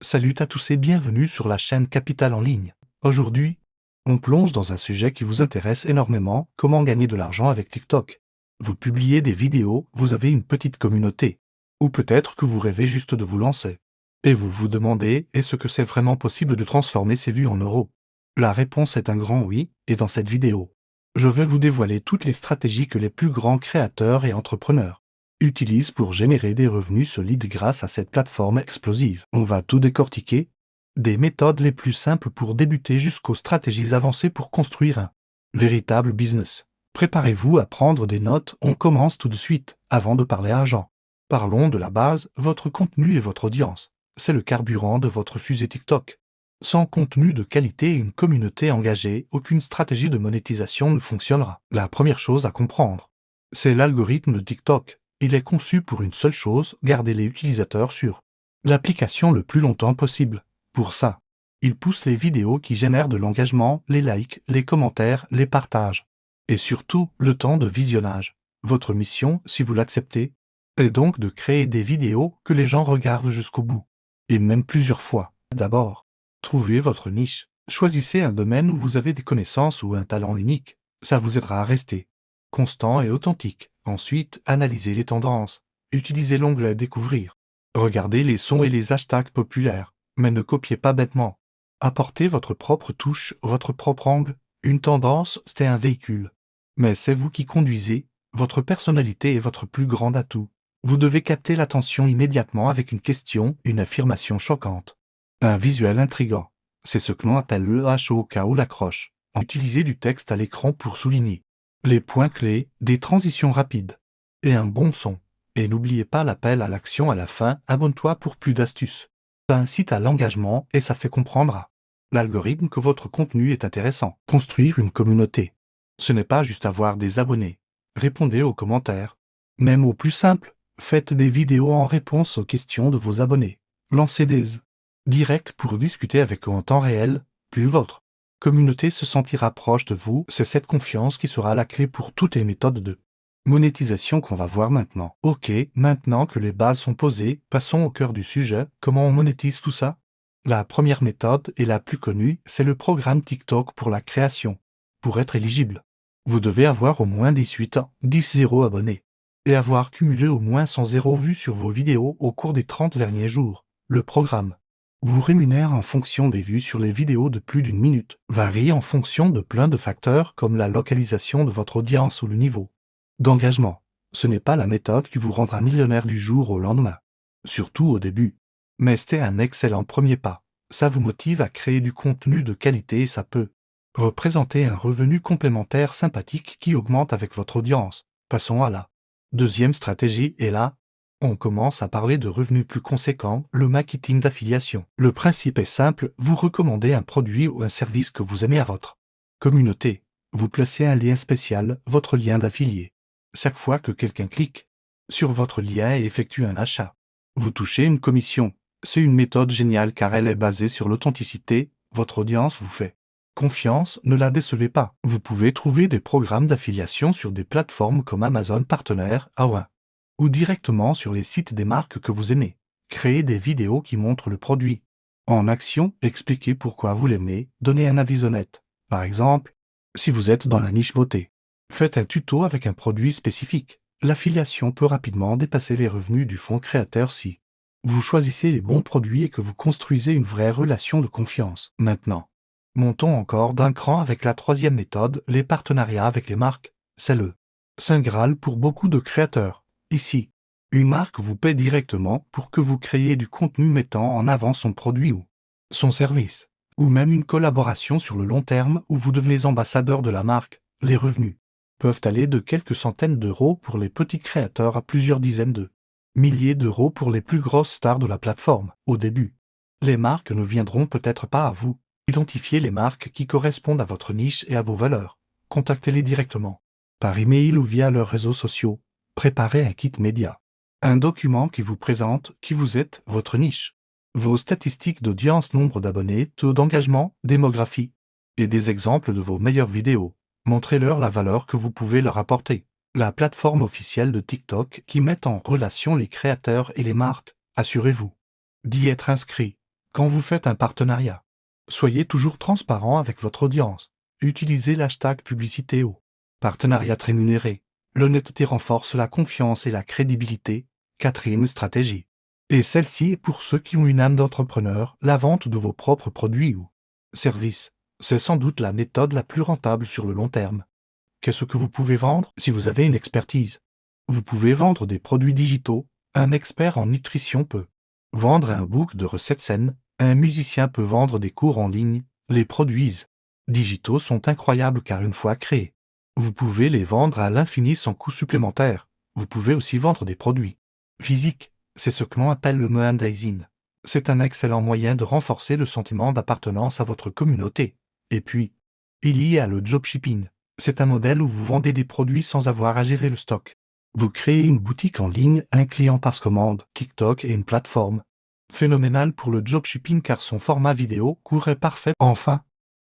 Salut à tous et bienvenue sur la chaîne Capital en ligne. Aujourd'hui, on plonge dans un sujet qui vous intéresse énormément, comment gagner de l'argent avec TikTok. Vous publiez des vidéos, vous avez une petite communauté. Ou peut-être que vous rêvez juste de vous lancer. Et vous vous demandez, est-ce que c'est vraiment possible de transformer ces vues en euros? La réponse est un grand oui, et dans cette vidéo, je vais vous dévoiler toutes les stratégies que les plus grands créateurs et entrepreneurs utilisent pour générer des revenus solides grâce à cette plateforme explosive. On va tout décortiquer, des méthodes les plus simples pour débuter jusqu'aux stratégies avancées pour construire un véritable business. Préparez-vous à prendre des notes, on commence tout de suite, avant de parler argent. Parlons de la base, votre contenu et votre audience. C'est le carburant de votre fusée TikTok. Sans contenu de qualité et une communauté engagée, aucune stratégie de monétisation ne fonctionnera. La première chose à comprendre, c'est l'algorithme de TikTok. Il est conçu pour une seule chose, garder les utilisateurs sur l'application le plus longtemps possible. Pour ça, il pousse les vidéos qui génèrent de l'engagement, les likes, les commentaires, les partages. Et surtout, le temps de visionnage. Votre mission, si vous l'acceptez, est donc de créer des vidéos que les gens regardent jusqu'au bout. Et même plusieurs fois. D'abord, trouvez votre niche. Choisissez un domaine où vous avez des connaissances ou un talent unique. Ça vous aidera à rester constant et authentique. Ensuite, analysez les tendances. Utilisez l'onglet Découvrir. Regardez les sons et les hashtags populaires, mais ne copiez pas bêtement. Apportez votre propre touche, votre propre angle. Une tendance, c'est un véhicule. Mais c'est vous qui conduisez, votre personnalité est votre plus grand atout. Vous devez capter l'attention immédiatement avec une question, une affirmation choquante. Un visuel intrigant. C'est ce que l'on appelle le HOK ou l'accroche. Utilisez du texte à l'écran pour souligner les points clés, des transitions rapides. Et un bon son. Et n'oubliez pas l'appel à l'action à la fin, abonne-toi pour plus d'astuces. Ça incite à l'engagement et ça fait comprendre à l'algorithme que votre contenu est intéressant. Construire une communauté. Ce n'est pas juste avoir des abonnés. Répondez aux commentaires. Même au plus simple, faites des vidéos en réponse aux questions de vos abonnés. Lancez des directs pour discuter avec eux en temps réel, plus votre communauté se sentira proche de vous, c'est cette confiance qui sera la clé pour toutes les méthodes de monétisation qu'on va voir maintenant. Ok, maintenant que les bases sont posées, passons au cœur du sujet, comment on monétise tout ça? La première méthode, et la plus connue, c'est le programme TikTok pour la création. Pour être éligible, vous devez avoir au moins 18 ans, 10 abonnés, et avoir cumulé au moins 100 vues sur vos vidéos au cours des 30 derniers jours. Le programme vous rémunère en fonction des vues sur les vidéos de plus d'une minute, varie en fonction de plein de facteurs comme la localisation de votre audience ou le niveau d'engagement. Ce n'est pas la méthode qui vous rendra millionnaire du jour au lendemain, surtout au début. Mais c'est un excellent premier pas. Ça vous motive à créer du contenu de qualité et ça peut représenter un revenu complémentaire sympathique qui augmente avec votre audience. Passons à la deuxième stratégie et là, on commence à parler de revenus plus conséquents, le marketing d'affiliation. Le principe est simple, vous recommandez un produit ou un service que vous aimez à votre communauté. Vous placez un lien spécial, votre lien d'affilié. Chaque fois que quelqu'un clique sur votre lien et effectue un achat, vous touchez une commission. C'est une méthode géniale car elle est basée sur l'authenticité, votre audience vous fait confiance, ne la décevez pas. Vous pouvez trouver des programmes d'affiliation sur des plateformes comme Amazon Partenaire, A1 ou directement sur les sites des marques que vous aimez. Créez des vidéos qui montrent le produit en action, expliquez pourquoi vous l'aimez, donnez un avis honnête. Par exemple, si vous êtes dans la niche beauté, faites un tuto avec un produit spécifique. L'affiliation peut rapidement dépasser les revenus du fonds créateur si vous choisissez les bons produits et que vous construisez une vraie relation de confiance. Maintenant, montons encore d'un cran avec la troisième méthode, les partenariats avec les marques. C'est le Saint Graal pour beaucoup de créateurs. Ici, une marque vous paie directement pour que vous créiez du contenu mettant en avant son produit ou son service, ou même une collaboration sur le long terme où vous devenez ambassadeur de la marque. Les revenus peuvent aller de quelques centaines d'euros pour les petits créateurs à plusieurs dizaines de milliers d'euros pour les plus grosses stars de la plateforme. Au début, les marques ne viendront peut-être pas à vous. Identifiez les marques qui correspondent à votre niche et à vos valeurs. Contactez-les directement, par email ou via leurs réseaux sociaux. Préparez un kit média. Un document qui vous présente qui vous êtes, votre niche, vos statistiques d'audience, nombre d'abonnés, taux d'engagement, démographie, et des exemples de vos meilleures vidéos. Montrez-leur la valeur que vous pouvez leur apporter. La plateforme officielle de TikTok qui met en relation les créateurs et les marques. Assurez-vous d'y être inscrit. Quand vous faites un partenariat, soyez toujours transparent avec votre audience. Utilisez l'hashtag publicité ou partenariat rémunéré. L'honnêteté renforce la confiance et la crédibilité. Quatrième stratégie. Et celle-ci est pour ceux qui ont une âme d'entrepreneur, la vente de vos propres produits ou services. C'est sans doute la méthode la plus rentable sur le long terme. Qu'est-ce que vous pouvez vendre si vous avez une expertise? Vous pouvez vendre des produits digitaux. Un expert en nutrition peut vendre un book de recettes saines. Un musicien peut vendre des cours en ligne. Les produits digitaux sont incroyables car une fois créés, vous pouvez les vendre à l'infini sans coût supplémentaire. Vous pouvez aussi vendre des produits physiques. C'est ce que l'on appelle le merchandising. C'est un excellent moyen de renforcer le sentiment d'appartenance à votre communauté. Et puis, il y a le dropshipping. C'est un modèle où vous vendez des produits sans avoir à gérer le stock. Vous créez une boutique en ligne, un client passe commande, TikTok et une plateforme. Phénoménal pour le dropshipping car son format vidéo court est parfait. Enfin,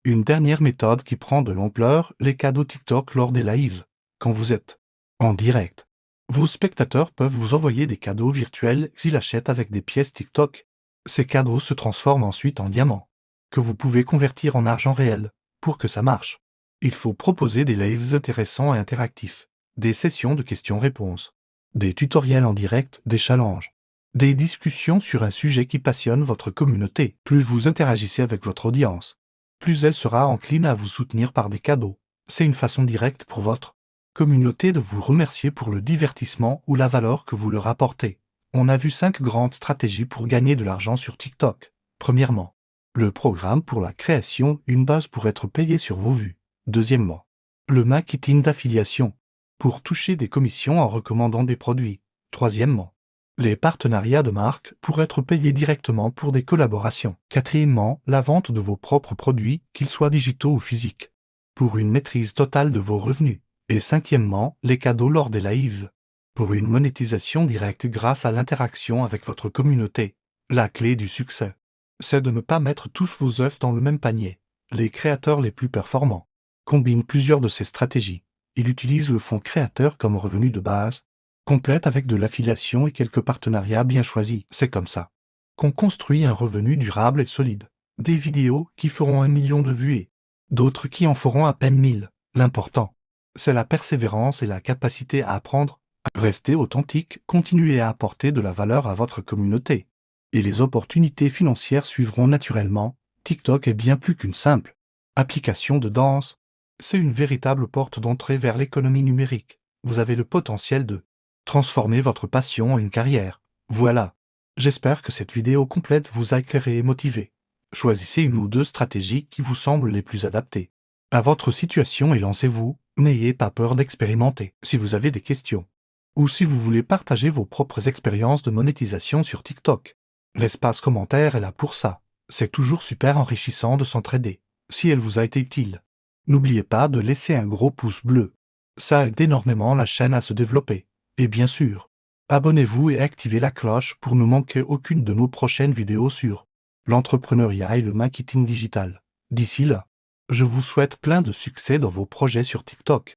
une dernière méthode qui prend de l'ampleur, les cadeaux TikTok lors des lives. Quand vous êtes en direct, vos spectateurs peuvent vous envoyer des cadeaux virtuels s'ils achètent avec des pièces TikTok. Ces cadeaux se transforment ensuite en diamants, que vous pouvez convertir en argent réel. Pour que ça marche, il faut proposer des lives intéressants et interactifs, des sessions de questions-réponses, des tutoriels en direct, des challenges, des discussions sur un sujet qui passionne votre communauté. Plus vous interagissez avec votre audience, plus elle sera encline à vous soutenir par des cadeaux. C'est une façon directe pour votre communauté de vous remercier pour le divertissement ou la valeur que vous leur apportez. On a vu 5 grandes stratégies pour gagner de l'argent sur TikTok. Premièrement, le programme pour la création, une base pour être payé sur vos vues. Deuxièmement, le marketing d'affiliation, pour toucher des commissions en recommandant des produits. Troisièmement, les partenariats de marque pour être payés directement pour des collaborations. Quatrièmement, la vente de vos propres produits, qu'ils soient digitaux ou physiques, pour une maîtrise totale de vos revenus. Et cinquièmement, les cadeaux lors des lives, pour une monétisation directe grâce à l'interaction avec votre communauté. La clé du succès, c'est de ne pas mettre tous vos œufs dans le même panier. Les créateurs les plus performants combinent plusieurs de ces stratégies. Ils utilisent le fonds créateur comme revenu de base, complète avec de l'affiliation et quelques partenariats bien choisis. C'est comme ça qu'on construit un revenu durable et solide. Des vidéos qui feront 1 million de vues et d'autres qui en feront à peine 1000. L'important, c'est la persévérance et la capacité à apprendre, à rester authentique, continuer à apporter de la valeur à votre communauté. Et les opportunités financières suivront naturellement. TikTok est bien plus qu'une simple application de danse. C'est une véritable porte d'entrée vers l'économie numérique. Vous avez le potentiel de transformer votre passion en une carrière. Voilà. J'espère que cette vidéo complète vous a éclairé et motivé. Choisissez une ou deux stratégies qui vous semblent les plus adaptées à votre situation et lancez-vous. N'ayez pas peur d'expérimenter. Si vous avez des questions, ou si vous voulez partager vos propres expériences de monétisation sur TikTok, l'espace commentaire est là pour ça. C'est toujours super enrichissant de s'entraider. Si elle vous a été utile, n'oubliez pas de laisser un gros pouce bleu. Ça aide énormément la chaîne à se développer. Et bien sûr, abonnez-vous et activez la cloche pour ne manquer aucune de nos prochaines vidéos sur l'entrepreneuriat et le marketing digital. D'ici là, je vous souhaite plein de succès dans vos projets sur TikTok.